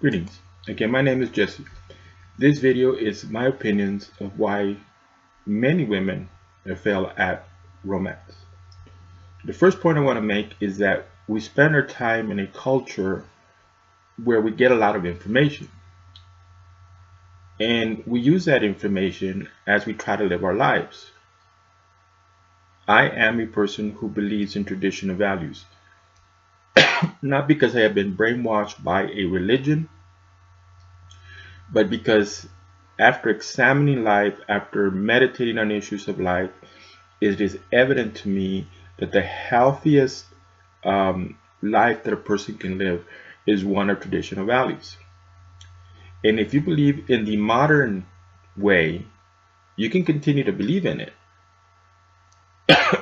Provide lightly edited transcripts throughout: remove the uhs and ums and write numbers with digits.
Greetings. Again, my name is Jesse. This video is my opinions of why many women fail at romance. The first point I want to make is that we spend our time in a culture where we get a lot of information. And we use that information as we try to live our lives. I am a person who believes in traditional values, not because I have been brainwashed by a religion, but because after examining life, after meditating on issues of life, it is evident to me that the healthiest life that a person can live is one of traditional values. And if you believe in the modern way, you can continue to believe in it.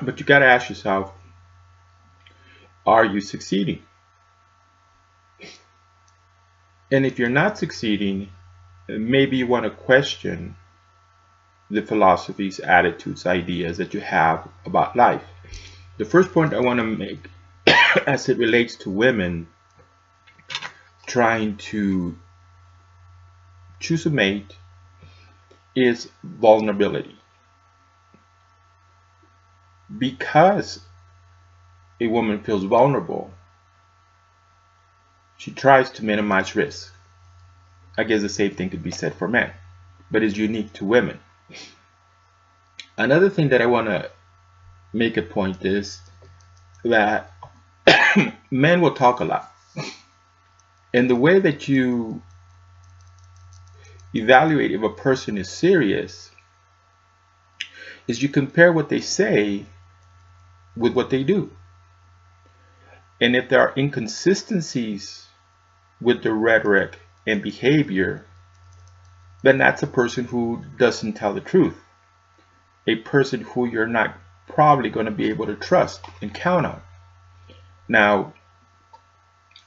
But you got to ask yourself, are you succeeding? And if you're not succeeding, maybe you want to question the philosophies, attitudes, ideas that you have about life. The first point I want to make as it relates to women trying to choose a mate is vulnerability. Because a woman feels vulnerable, she tries to minimize risk. I guess the same thing could be said for men, but it's unique to women. Another thing that I want to make a point is that men will talk a lot. And the way that you evaluate if a person is serious is you compare what they say with what they do. And if there are inconsistencies with the rhetoric and behavior, then that's a person who doesn't tell the truth. A person who you're not probably going to be able to trust and count on. Now,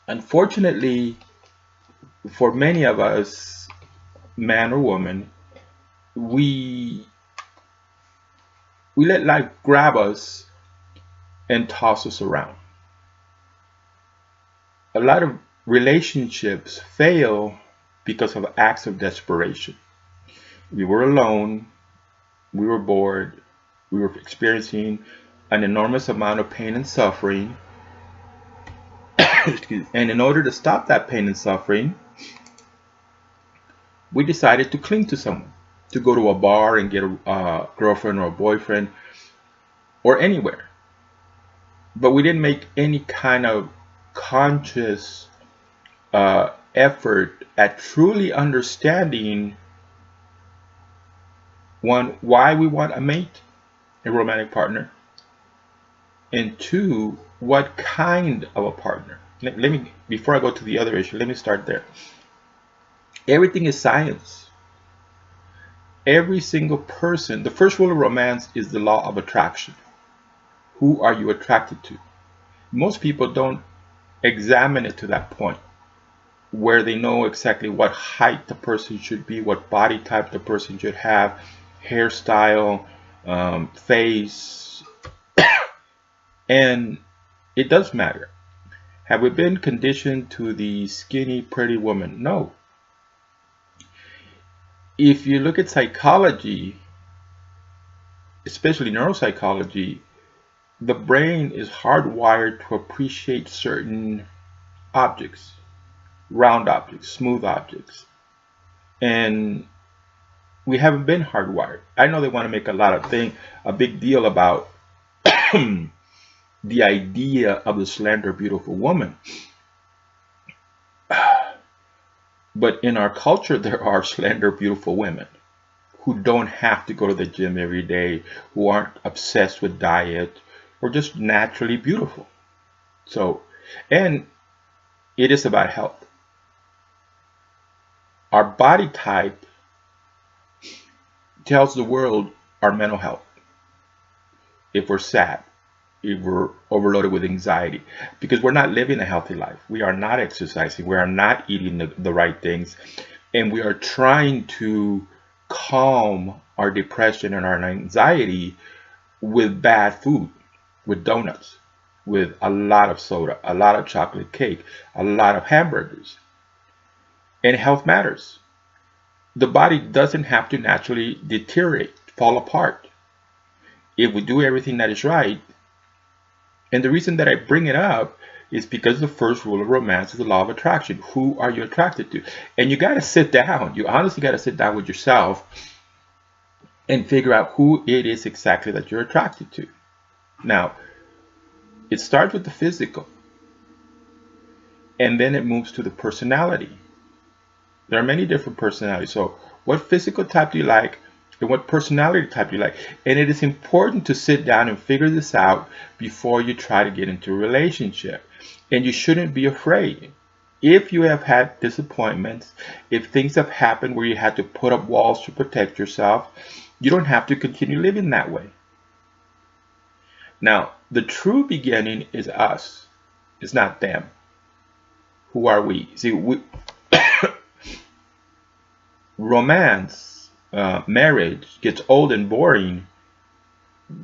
unfortunately, for many of us, man or woman, we let life grab us and toss us around. A lot of relationships fail because of acts of desperation. We were alone, we were bored, we were experiencing an enormous amount of pain and suffering. And in order to stop that pain and suffering, we decided to cling to someone, to go to a bar and get a girlfriend or a boyfriend or anywhere. But we didn't make any kind of conscious effort at truly understanding, one, why we want a mate, a romantic partner, and two, what kind of a partner. Let me, before I go to the other issue, let me start there. Everything is science. Every single person, the first rule of romance is the law of attraction. Who are you attracted to? Most people don't examine it to that point where they know exactly what height the person should be, what body type the person should have, hairstyle, face, and it does matter. Have we been conditioned to the skinny, pretty woman? No. If you look at psychology, especially neuropsychology, the brain is hardwired to appreciate certain objects, round objects, smooth objects. And we haven't been hardwired. I know they want to make a big deal about the idea of the slender, beautiful woman. But in our culture, there are slender, beautiful women who don't have to go to the gym every day, who aren't obsessed with diet, or just naturally beautiful. So, and it is about health. Our body type tells the world our mental health. If we're sad, if we're overloaded with anxiety, because we're not living a healthy life. We are not exercising. We are not eating the right things. And we are trying to calm our depression and our anxiety with bad food, with donuts, with a lot of soda, a lot of chocolate cake, a lot of hamburgers. And health matters. The body doesn't have to naturally deteriorate, fall apart, if we do everything that is right. And the reason that I bring it up is because the first rule of romance is the law of attraction. Who are you attracted to? And you got to sit down. You honestly got to sit down with yourself and figure out who it is exactly that you're attracted to. Now, it starts with the physical, and then it moves to the personality. There are many different personalities. So what physical type do you like, and what personality type do you like? And it is important to sit down and figure this out before you try to get into a relationship. And you shouldn't be afraid. If you have had disappointments, if things have happened where you had to put up walls to protect yourself, you don't have to continue living that way. Now, the true beginning is us. It's not them. Who are we? See, romance, marriage gets old and boring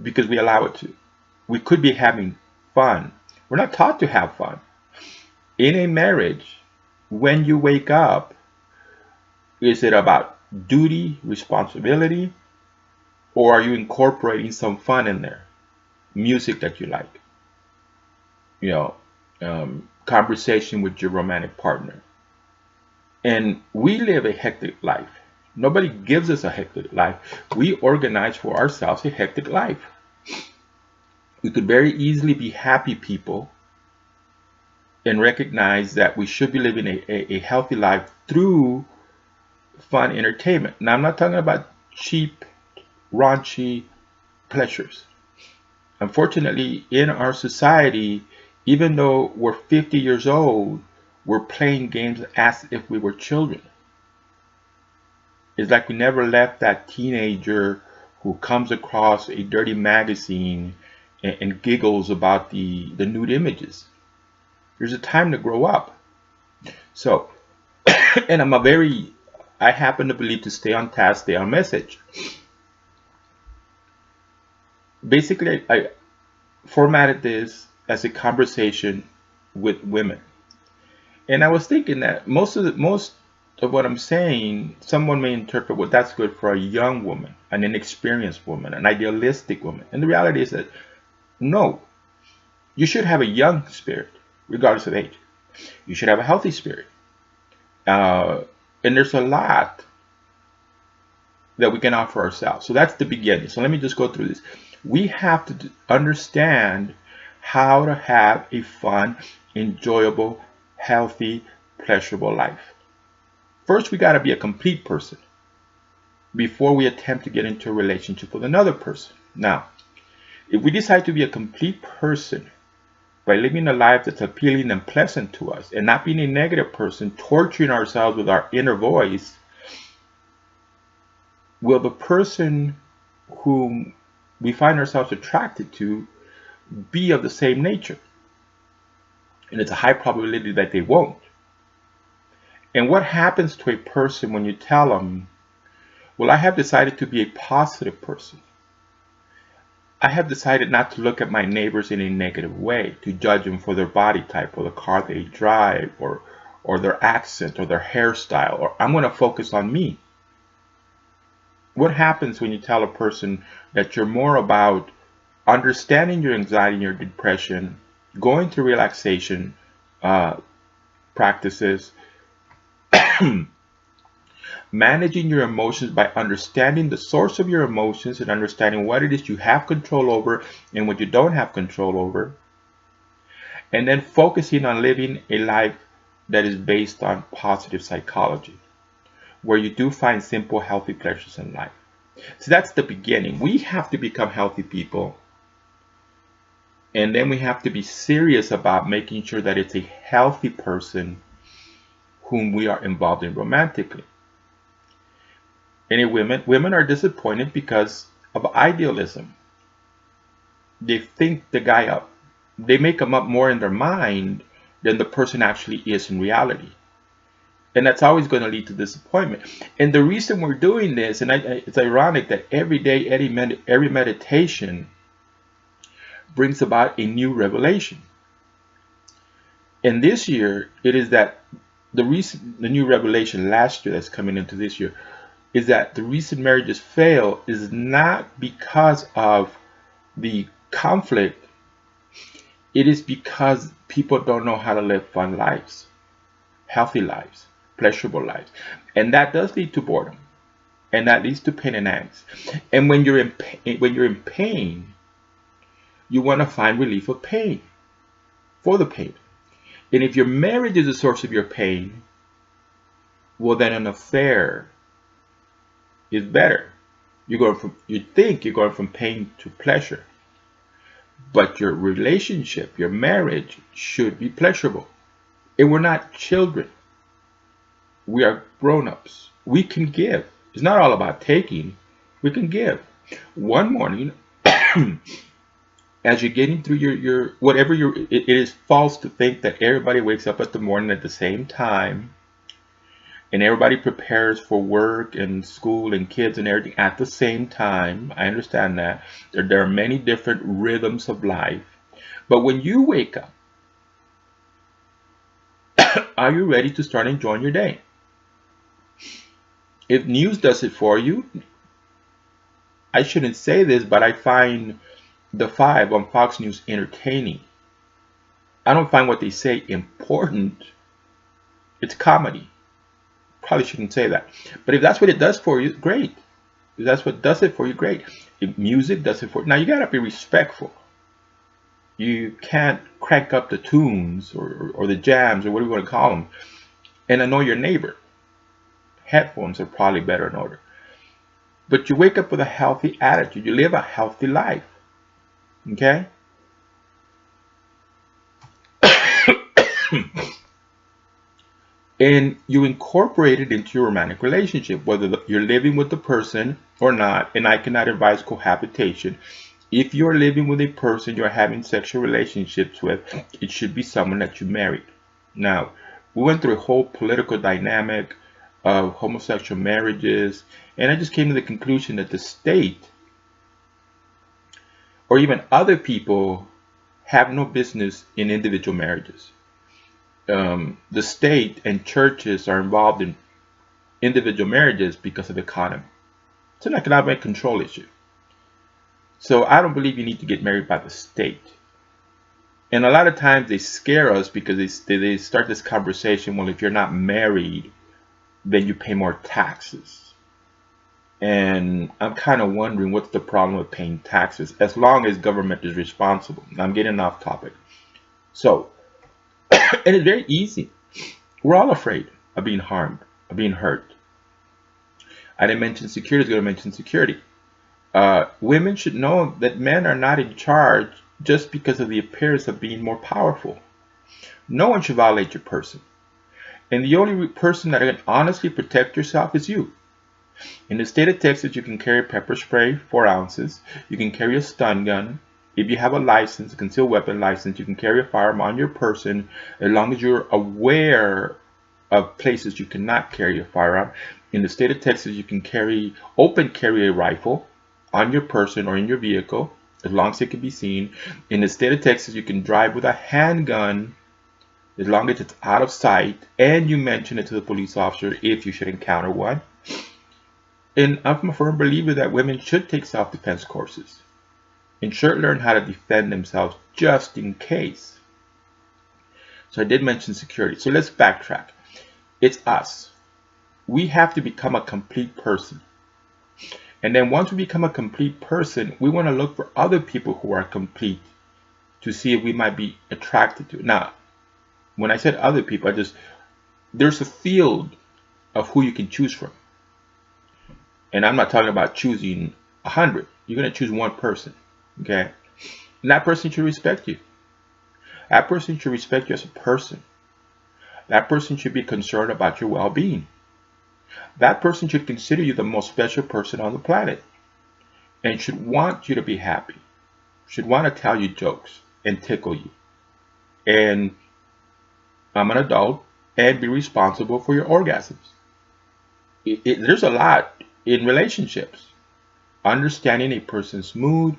because we allow it to. We could be having fun. We're not taught to have fun. In a marriage, when you wake up, is it about duty, responsibility, or are you incorporating some fun in there? Music that you like, conversation with your romantic partner. And we live a hectic life. Nobody gives us a hectic life. We organize for ourselves a hectic life. We could very easily be happy people and recognize that we should be living a healthy life through fun entertainment. Now, I'm not talking about cheap, raunchy pleasures. Unfortunately, in our society, even though we're 50 years old, we're playing games as if we were children. It's like we never left that teenager who comes across a dirty magazine and giggles about the nude images. There's a time to grow up. So, and I happen to believe to stay on task, stay on message. Basically, I formatted this as a conversation with women. And I was thinking that most of what I'm saying, someone may interpret, well, that's good for a young woman, an inexperienced woman, an idealistic woman. And the reality is that, no, you should have a young spirit, regardless of age. You should have a healthy spirit. And there's a lot that we can offer ourselves. So that's the beginning. So let me just go through this. We have to understand how to have a fun, enjoyable, healthy, pleasurable life. First, we got to be a complete person before we attempt to get into a relationship with another person. Now, if we decide to be a complete person by living a life that's appealing and pleasant to us and not being a negative person, torturing ourselves with our inner voice, will the person whom we find ourselves attracted to be of the same nature? And it's a high probability that they won't. And what happens to a person when you tell them, well, I have decided to be a positive person. I have decided not to look at my neighbors in a negative way, to judge them for their body type or the car they drive or their accent or their hairstyle, or I'm going to focus on me. What happens when you tell a person that you're more about understanding your anxiety and your depression, going through relaxation practices, managing your emotions by understanding the source of your emotions and understanding what it is you have control over and what you don't have control over, and then focusing on living a life that is based on positive psychology, where you do find simple, healthy pleasures in life. So that's the beginning. We have to become healthy people. And then we have to be serious about making sure that it's a healthy person whom we are involved in romantically. And women are disappointed because of idealism. They think the guy up. They make him up more in their mind than the person actually is in reality. And that's always going to lead to disappointment. And the reason we're doing this, and it's ironic that every day, every meditation brings about a new revelation. And this year, it is that the new revelation last year that's coming into this year is that the recent marriages fail is not because of the conflict. It is because people don't know how to live fun lives, healthy lives, pleasurable lives. And that does lead to boredom. And that leads to pain and angst. And when you're in pain, you want to find relief of pain, for the pain. And if your marriage is the source of your pain, well, then an affair is better. You think you're going from pain to pleasure. But your relationship, your marriage, should be pleasurable. And we're not children. We are grown-ups. We can give. It's not all about taking. We can give. One morning, as you're getting through your whatever it is false to think that everybody wakes up at the morning at the same time and everybody prepares for work and school and kids and everything at the same time. I understand that. There are many different rhythms of life. But when you wake up, are you ready to start enjoying your day? If news does it for you, I shouldn't say this, but I find The Five on Fox News entertaining. I don't find what they say important. It's comedy. Probably shouldn't say that. But if that's what it does for you, great. If that's what does it for you, great. If music does it for you, now you gotta be respectful. You can't crank up the tunes or the jams or what do you want to call them and annoy your neighbor. Headphones are probably better in order. But you wake up with a healthy attitude. You live a healthy life. Okay? And you incorporate it into your romantic relationship, whether you're living with the person or not. And I cannot advise cohabitation. If you're living with a person you're having sexual relationships with, it should be someone that you married. Now, we went through a whole political dynamic of homosexual marriages, and I just came to the conclusion that the state or even other people have no business in individual marriages. The state and churches are involved in individual marriages because of the economy. It's an economic control issue. So I don't believe you need to get married by the state. And a lot of times they scare us because they start this conversation, well, if you're not married, then you pay more taxes. And I'm kind of wondering what's the problem with paying taxes as long as government is responsible. I'm getting off topic. So, and it's very easy. We're all afraid of being harmed, of being hurt. I didn't mention security, I was going to mention security. Women should know that men are not in charge just because of the appearance of being more powerful. No one should violate your person. And the only person that can honestly protect yourself is you. In the state of Texas, you can carry pepper spray, 4 ounces. You can carry a stun gun. If you have a license, a concealed weapon license, you can carry a firearm on your person as long as you're aware of places you cannot carry a firearm. In the state of Texas, you can open carry a rifle on your person or in your vehicle as long as it can be seen. In the state of Texas, you can drive with a handgun as long as it's out of sight and you mention it to the police officer if you should encounter one. And I'm a firm believer that women should take self-defense courses and should learn how to defend themselves just in case. So I did mention security. So let's backtrack. It's us. We have to become a complete person. And then once we become a complete person, we want to look for other people who are complete to see if we might be attracted to it. Now, when I said other people, there's a field of who you can choose from. And I'm not talking about choosing 100. You're going to choose one person. Okay? And that person should respect you. That person should respect you as a person. That person should be concerned about your well-being. That person should consider you the most special person on the planet and should want you to be happy, should want to tell you jokes and tickle you. And I'm an adult and be responsible for your orgasms. There's a lot in relationships. Understanding a person's mood,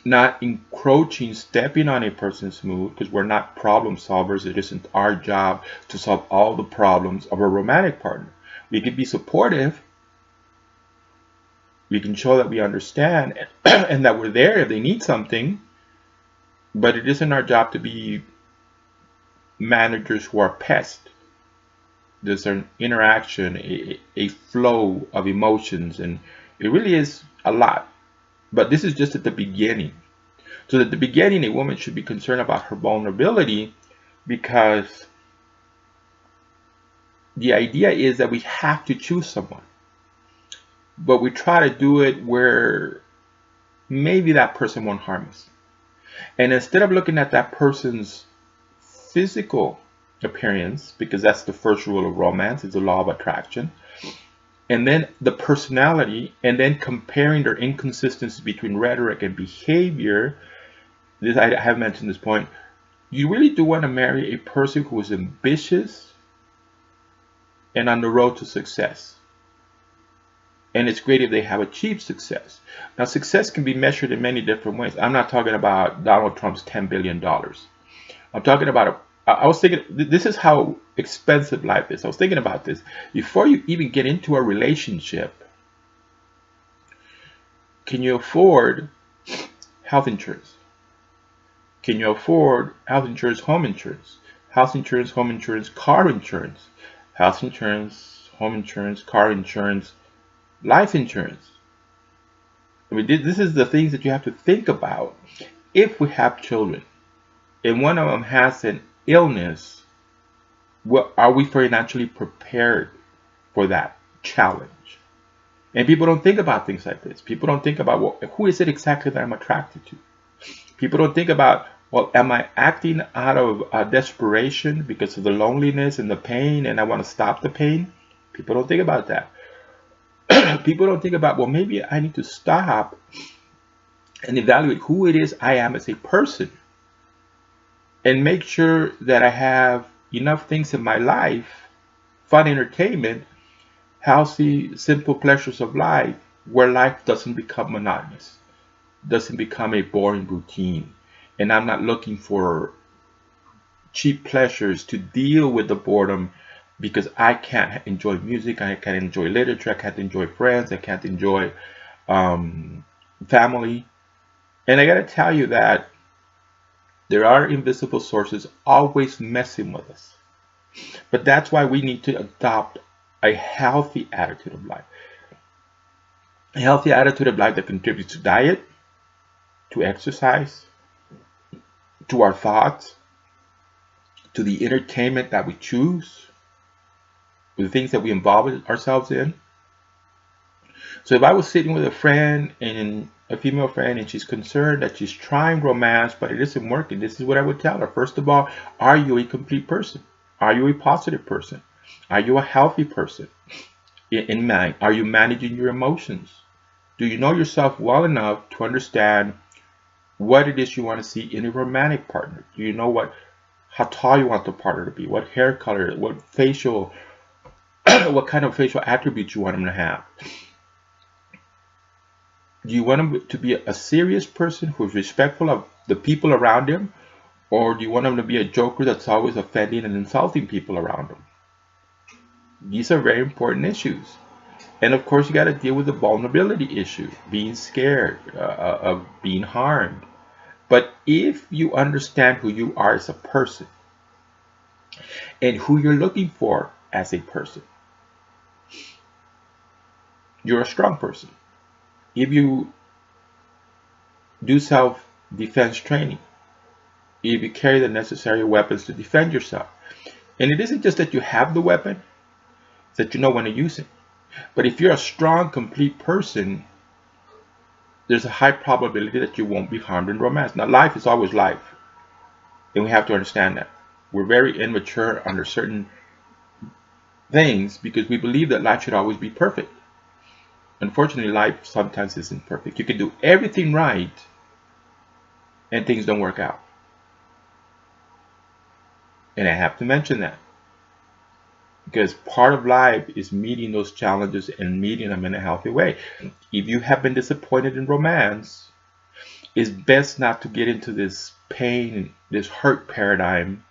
not encroaching, stepping on a person's mood, because we're not problem solvers. It isn't our job to solve all the problems of a romantic partner. We can be supportive. We can show that we understand and that we're there if they need something, but it isn't our job to be managers who are pests. There's an interaction, a flow of emotions, and it really is a lot. But this is just at the beginning. So at the beginning, a woman should be concerned about her vulnerability, because the idea is that we have to choose someone. But we try to do it where maybe that person won't harm us. And instead of looking at that person's physical appearance, because that's the first rule of romance, it's the law of attraction, and then the personality, and then comparing their inconsistencies between rhetoric and behavior, this I have mentioned this point, you really do want to marry a person who is ambitious and on the road to success. And it's great if they have achieved success. Now, success can be measured in many different ways. I'm not talking about Donald Trump's $10 billion. I'm talking about, I was thinking, this is how expensive life is. I was thinking about this. Before you even get into a relationship, can you afford health insurance? Can you afford health insurance, home insurance? Health insurance, home insurance, car insurance. Health insurance, home insurance, car insurance, life insurance. I mean, this is the things that you have to think about. If we have children and one of them has an illness, are we financially prepared for that challenge? And people don't think about things like this. People don't think about, well, who is it exactly that I'm attracted to? People don't think about, well, am I acting out of desperation because of the loneliness and the pain and I want to stop the pain? People don't think about that. People don't think about, well, maybe I need to stop and evaluate who it is I am as a person and make sure that I have enough things in my life, fun entertainment, healthy, simple pleasures of life, where life doesn't become monotonous, doesn't become a boring routine. And I'm not looking for cheap pleasures to deal with the boredom, because I can't enjoy music, I can't enjoy literature, I can't enjoy friends, I can't enjoy family. And I gotta tell you that there are invisible sources always messing with us. But that's why we need to adopt a healthy attitude of life. A healthy attitude of life that contributes to diet, to exercise, to our thoughts, to the entertainment that we choose, the things that we involve ourselves in. So if I was sitting with a friend, and a female friend, and she's concerned that she's trying romance but it isn't working, this is what I would tell her. First of all, are you a complete person? Are you a positive person? Are you a healthy person in mind? Are you managing your emotions? Do you know yourself well enough to understand what it is you want to see in a romantic partner? Do you know how tall you want the partner to be, what hair color, what facial what kind of facial attributes you want them to have? Do you want them to be a serious person who is respectful of the people around him? Or do you want them to be a joker that's always offending and insulting people around him? These are very important issues. And of course, you got to deal with the vulnerability issue, being scared of being harmed. But if you understand who you are as a person and who you're looking for as a person, you're a strong person. If you do self-defense training, if you carry the necessary weapons to defend yourself, and it isn't just that you have the weapon, it's that you know when to use it. But if you're a strong, complete person, there's a high probability that you won't be harmed in romance. Now, life is always life, and we have to understand that. We're very immature under certain things because we believe that life should always be perfect. Unfortunately, life sometimes isn't perfect. You can do everything right and things don't work out. And I have to mention that because part of life is meeting those challenges and meeting them in a healthy way. If you have been disappointed in romance, it's best not to get into this pain, this hurt paradigm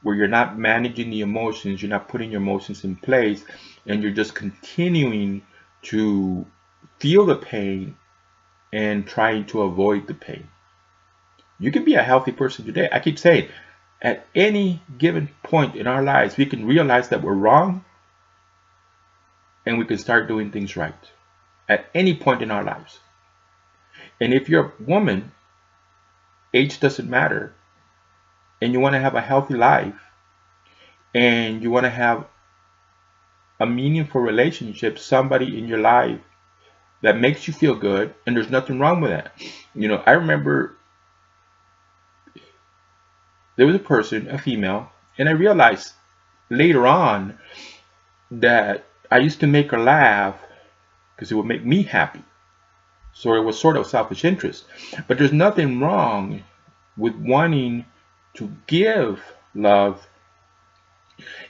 where you're not managing the emotions, you're not putting your emotions in place, and you're just continuing to feel the pain and trying to avoid the pain. You can be a healthy person today. I keep saying, at any given point in our lives, we can realize that we're wrong and we can start doing things right. At any point in our lives. And if you're a woman, age doesn't matter, and you want to have a healthy life, and you want to have a meaningful relationship, somebody in your life that makes you feel good, and there's nothing wrong with that. I remember there was a person, a female, and I realized later on that I used to make her laugh because it would make me happy. So it was sort of selfish interest. But there's nothing wrong with wanting to give love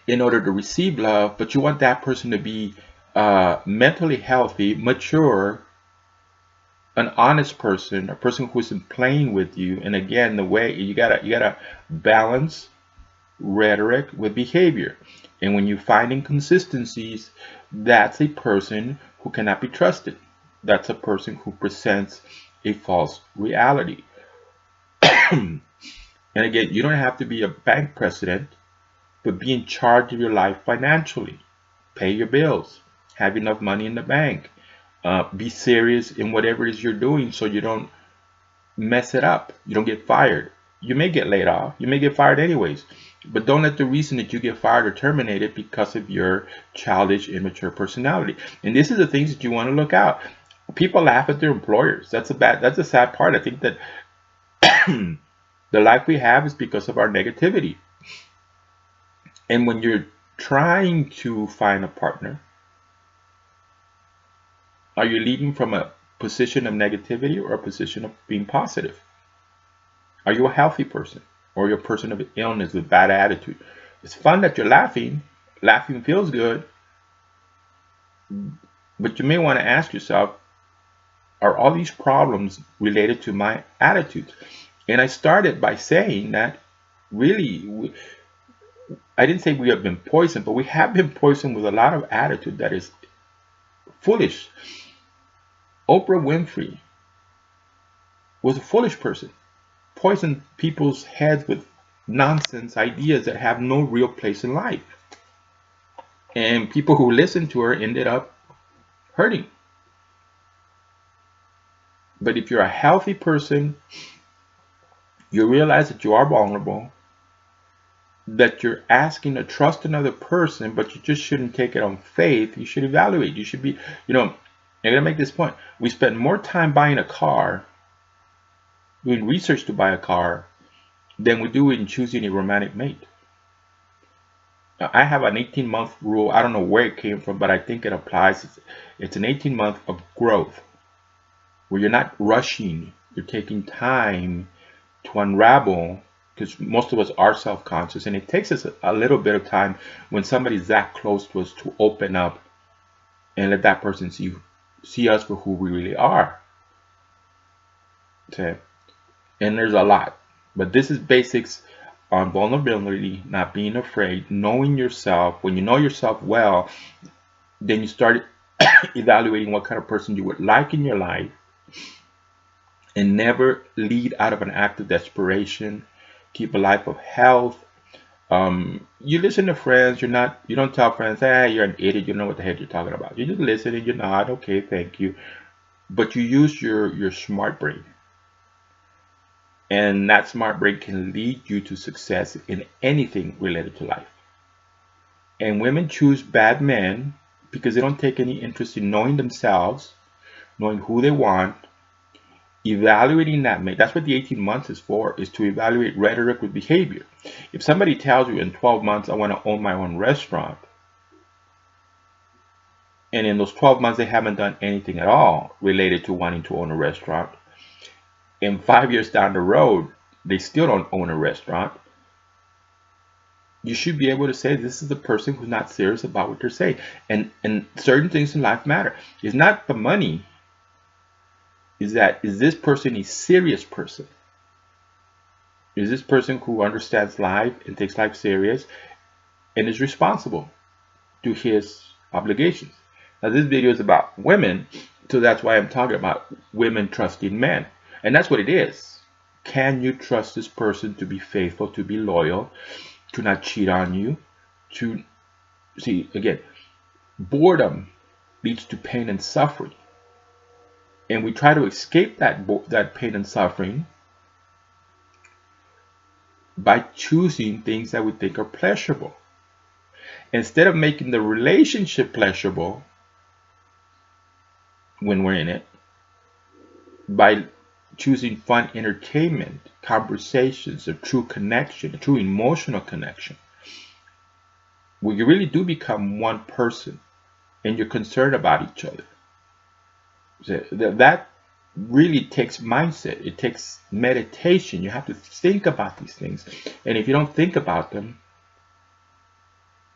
in order to receive love, but you want that person to be mentally healthy, mature, an honest person, a person who isn't playing with you. And again, the way you gotta balance rhetoric with behavior. And when you find inconsistencies, that's a person who cannot be trusted. That's a person who presents a false reality. And again, you don't have to be a bank president, but be in charge of your life financially. Pay your bills. Have enough money in the bank. Be serious in whatever it is you're doing so you don't mess it up. You don't get fired. You may get laid off. You may get fired anyways. But don't let the reason that you get fired or terminated because of your childish, immature personality. And this is the things that you want to look out. People laugh at their employers. That's a sad part. I think that the life we have is because of our negativity. And when you're trying to find a partner, are you leading from a position of negativity or a position of being positive? Are you a healthy person, or you're a person of illness with bad attitude? It's fun that you're laughing. Laughing feels good. But you may want to ask yourself, are all these problems related to my attitude? And I started by saying that really, I didn't say we have been poisoned, but we have been poisoned with a lot of attitude that is foolish. Oprah Winfrey was a foolish person. Poisoned people's heads with nonsense ideas that have no real place in life. And people who listened to her ended up hurting. But if you're a healthy person, you realize that you are vulnerable, that you're asking to trust another person, but you just shouldn't take it on faith. You should evaluate. You should be, I'm going to make this point. We spend more time buying a car, doing research to buy a car, than we do in choosing a romantic mate. Now, I have an 18-month rule. I don't know where it came from, but I think it applies. It's an 18-month of growth where you're not rushing. You're taking time to unravel, because most of us are self-conscious, and it takes us a little bit of time when somebody's that close to us to open up and let that person see us for who we really are. Okay. And there's a lot, but this is basics on vulnerability, not being afraid, knowing yourself. When you know yourself well, then you start evaluating what kind of person you would like in your life, and never lead out of an act of desperation. Keep a life of health. You listen to friends. You don't tell friends, hey, you're an idiot, you know what the heck you're talking about. You just listen and you nod, okay, thank you. But you use your smart brain. And that smart brain can lead you to success in anything related to life. And women choose bad men because they don't take any interest in knowing themselves, knowing who they want, evaluating that mate. That's what the 18 months is for, is to evaluate rhetoric with behavior. If somebody tells you in 12 months, I want to own my own restaurant, and in those 12 months they haven't done anything at all related to wanting to own a restaurant, and 5 years down the road they still don't own a restaurant, you should be able to say this is the person who's not serious about what they're saying. And certain things in life matter. It's not the money is this person a serious person? Is this person who understands life and takes life serious and is responsible to his obligations? Now this video is about women, so that's why I'm talking about women trusting men. And that's what it is. Can you trust this person to be faithful, to be loyal, to not cheat on you? To see, again, boredom leads to pain and suffering. And we try to escape that pain and suffering by choosing things that we think are pleasurable. Instead of making the relationship pleasurable when we're in it, by choosing fun entertainment, conversations, a true connection, a true emotional connection, where you really do become one person and you're concerned about each other. So that really takes mindset. It takes meditation. You have to think about these things. And if you don't think about them,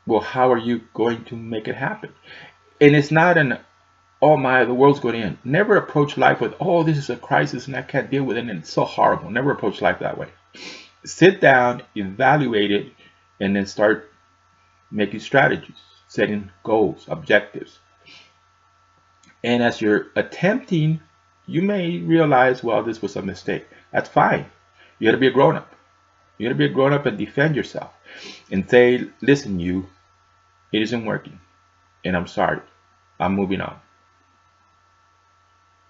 well, how are you going to make it happen? And it's not an, oh my, the world's going to end. Never approach life with, oh, this is a crisis and I can't deal with it and it's so horrible. Never approach life that way. Sit down, evaluate it, and then start making strategies, setting goals, objectives. And as you're attempting, you may realize, well, this was a mistake. That's fine. You got to be a grown-up. You got to be a grown-up and defend yourself and say, listen, it isn't working. And I'm sorry. I'm moving on.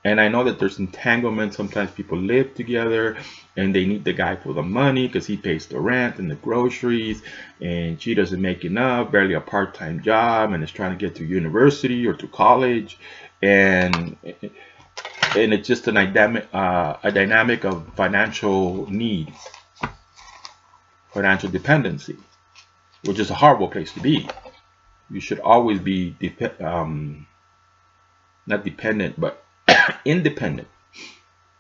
And I know that there's entanglement. Sometimes people live together and they need the guy for the money because he pays the rent and the groceries, and she doesn't make enough, barely a part-time job, and is trying to get to university or to college. And it's just a dynamic of financial need, financial dependency, which is a horrible place to be. You should always be not dependent, but independent.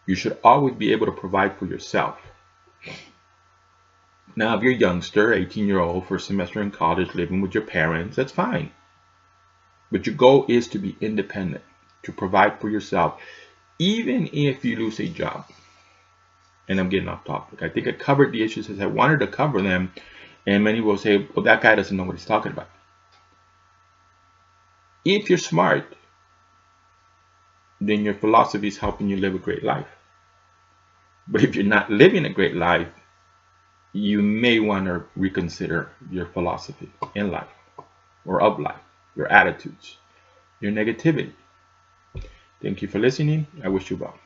You should always be able to provide for yourself. Now, if you're a youngster, 18-year-old, first semester in college, living with your parents, that's fine. But your goal is to be independent, to provide for yourself, even if you lose a job. And I'm getting off topic. I think I covered the issues as I wanted to cover them, and many will say, well, that guy doesn't know what he's talking about. If you're smart, then your philosophy is helping you live a great life. But if you're not living a great life, you may want to reconsider your philosophy in life or of life, your attitudes, your negativity. Thank you for listening. I wish you well.